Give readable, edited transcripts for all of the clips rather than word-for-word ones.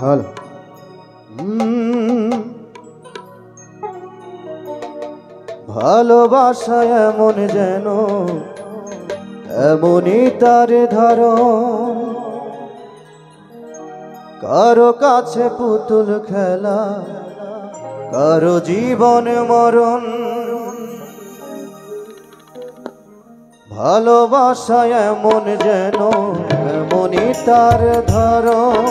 Hello. ভালোবাসা এমন যেন এমনই তার ধরন, কারো কাছে পুতুল খেলা, কারো জীবন মরণ। ভালোবাসা এমন যেন এমনই তার ধরন,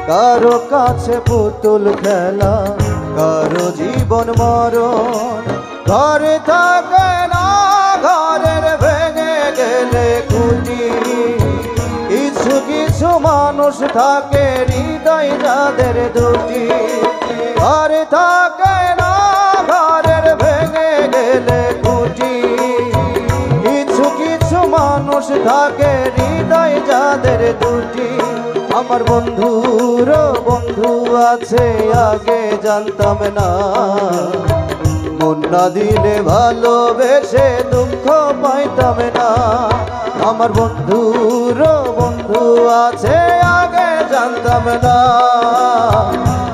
কারো কাছে পুতুল খেলা, কারো জীবন মরণ। ঘরে থাকে না ঘরের ভেঙে গেলে খুঁটি, কিছু কিছু মানুষ থাকে হৃদয় যাদের দুটি। ঘরে থাকে না ঘরের ভেঙে গেলে খুঁটি, কিছু কিছু মানুষ থাকে হৃদয় যাদের দুটি। আমার বন্ধুর বন্ধু আছে আগে জানতাম না, মন না দিলে ভালোবেসে দুঃখ পাইতাম না। আমার বন্ধুর বন্ধু আছে আগে জানতাম না,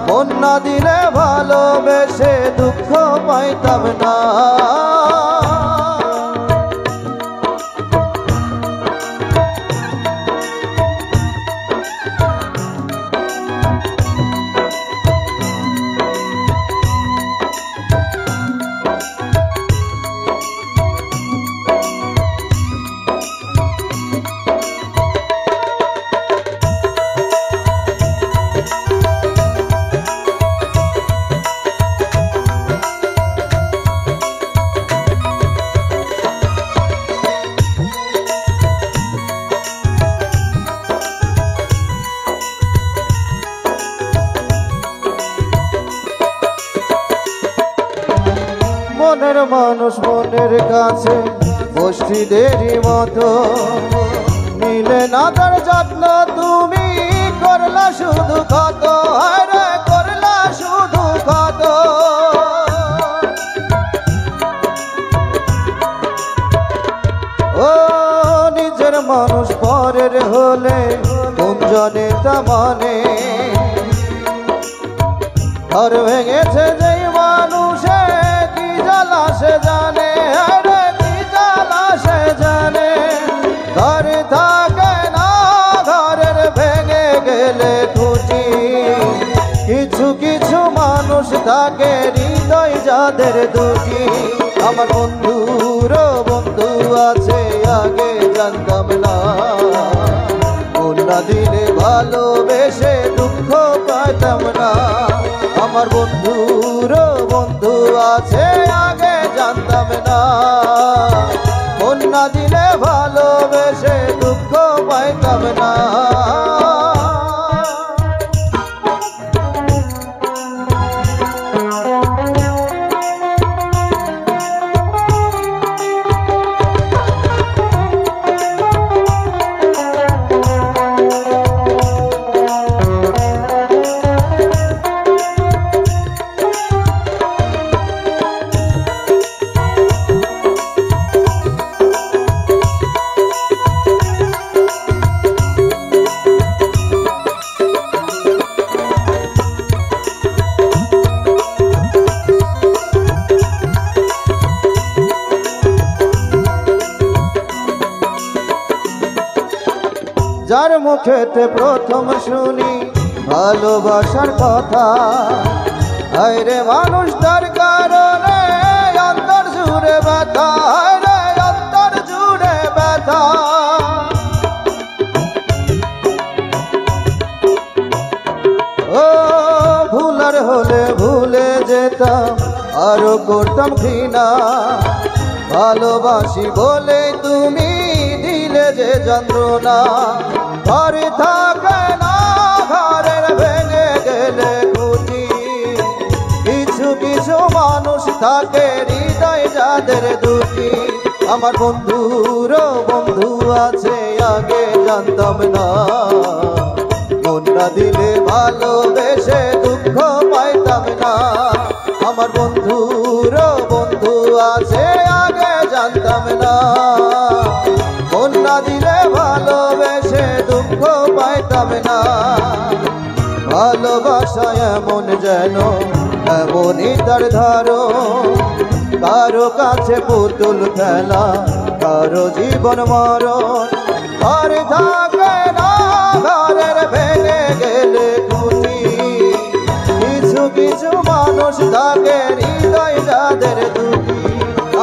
মন না দিলে ভালোবেসে দুঃখ পাইতাম না। মনের মানুষ মনের কাছে বস্তিদেরই মতো, মিলে না তার যত্ন তুমি করলা শুধু ক্ষত, আরে করলা শুধু ক্ষত। ও নিজের মানুষ পরের হলে কোন জনে তা মানে, ঘর ভেঙেছে যেই মানুষে কি জ্বালা সে জানে, আরে কি জ্বালা সে জানে। ঘরে থাকে না ঘরের ভেঙে গেলে খুঁটি, কিছু কিছু মানুষ থাকে হৃদয় যাদের দুটি। আমার বন্ধুর বন্ধু আছে আগে জানতাম না, মন না দিলে ভালোবেসে দুঃখ পাইতাম না। আমার বন্ধুর বন্ধু আছে আগে জানতাম না, মন না দিলে ভালোবেসে দুঃখ পাইতাম না। যার মুখেতে প্রথম শুনি ভালোবাসার কথা, আরে মানুষ তার কারণে অন্তর জুড়ে ব্যথা, আরে অন্তর জুড়ে ব্যথা। ও ভুলার হলে ভুলে যেতাম আরো করতাম ঘৃণা, ভালোবাসি বলে তুমি দিলে যে যন্ত্রণা। ঘরে থাকে না ঘরের ভেঙে গেলে খুঁটি, কিছু কিছু মানুষ থাকে হৃদয় যাদের দুটি। আমার বন্ধুর বন্ধু আছে আগে জানতাম না, মন না দিলে ভালোবেসে দুঃখ পাইতাম না। আমার বন্ধুর বন্ধু আছে আগে জানতাম না, মন না দিলে ভালোবেসে দুঃখ পাইতাম না। ভালোবাসা এমন যেন এমনই তার ধারণ, কারো কাছে পুতুল খেলা, কারো জীবন মরণ। ঘর থাকে না ঘরের ভেঙে গেলে খুঁটি, কিছু কিছু মানুষ থাকে হৃদয় যাদের দুটি।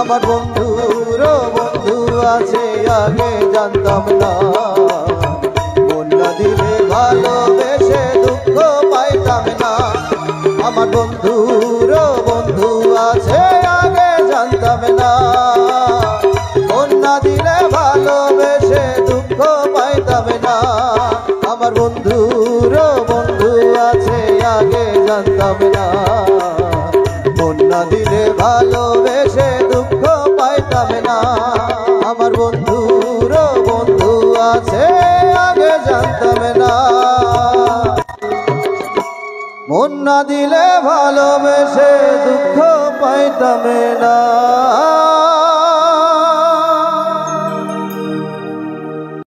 আমার বন্ধুর বন্ধু আছে আগে জানতাম না, মন না দিলে ভালোবেসে দুঃখ পাইতাম না। আমার বন্ধুর বন্ধু আছে আগে জানতাম না, মন না দিলে ভালোবেসে দুঃখ পাইতাম না। আমার বন্ধুর বন্ধু আছে আগে জানতাম না, মন না দিলে ভালোবেসে দুঃখ পাইতাম না। আমার বন্ধুর বন্ধু আছে আগে জানতাম না, মন না দিলে ভালোবেসে দুঃখ পাইতাম